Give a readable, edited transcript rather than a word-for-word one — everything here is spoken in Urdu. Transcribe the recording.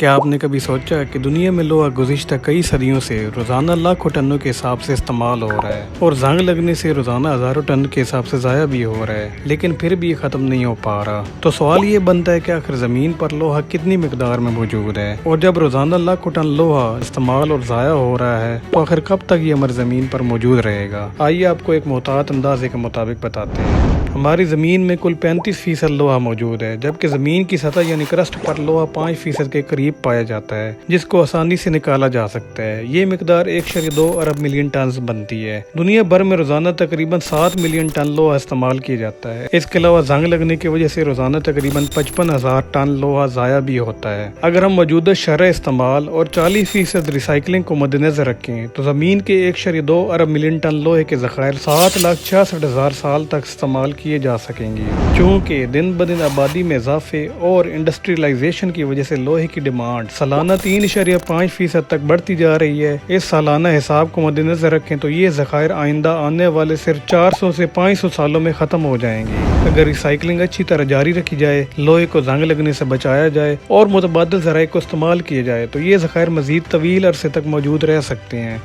کیا آپ نے کبھی سوچا کہ دنیا میں لوہا گزشتہ کئی صدیوں سے روزانہ لاکھوں ٹنوں کے حساب سے استعمال ہو رہا ہے اور زنگ لگنے سے روزانہ ہزاروں ٹن کے حساب سے ضائع بھی ہو رہا ہے، لیکن پھر بھی یہ ختم نہیں ہو پا رہا۔ تو سوال یہ بنتا ہے کہ آخر زمین پر لوہا کتنی مقدار میں موجود ہے، اور جب روزانہ لاکھوں ٹن لوہا استعمال اور ضائع ہو رہا ہے تو آخر کب تک یہ ہماری زمین پر موجود رہے گا؟ آئیے آپ کو ایک محتاط اندازے کے مطابق بتاتے ہیں۔ ہماری زمین میں کل 35% لوہا موجود ہے، جبکہ زمین کی سطح یعنی کرسٹ پر لوہا 5% کے قریب پایا جاتا ہے، جس کو آسانی سے نکالا جا سکتا ہے۔ یہ مقدار 1.2 ارب ملین ٹنز بنتی ہے۔ دنیا بھر میں روزانہ تقریباً 7 ملین ٹن لوہا استعمال کیا جاتا ہے۔ اس کے علاوہ زنگ لگنے کی وجہ سے روزانہ تقریباً 55,000 ٹن لوہا ضائع بھی ہوتا ہے۔ اگر ہم موجودہ شرح استعمال اور 40% ریسائکلنگ کو مد نظر رکھیں تو زمین کے 1.2 ارب ملین ٹن لوہے کے ذخائر 7,66,000 سال تک استعمال کیے جا سکیں گے۔ چونکہ دن بدن آبادی میں اضافے اور انڈسٹریلائزیشن کی وجہ سے لوہے کی ڈیمانڈ سالانہ 3.5% تک بڑھتی جا رہی ہے، اس سالانہ حساب کو مد نظر رکھیں تو یہ ذخائر آئندہ آنے والے صرف 400 سے 500 سالوں میں ختم ہو جائیں گے۔ اگر ریسائکلنگ اچھی طرح جاری رکھی جائے، لوہے کو زنگ لگنے سے بچایا جائے اور متبادل ذرائع کو استعمال کیا جائے تو یہ ذخائر مزید طویل عرصے تک موجود رہ سکتے ہیں۔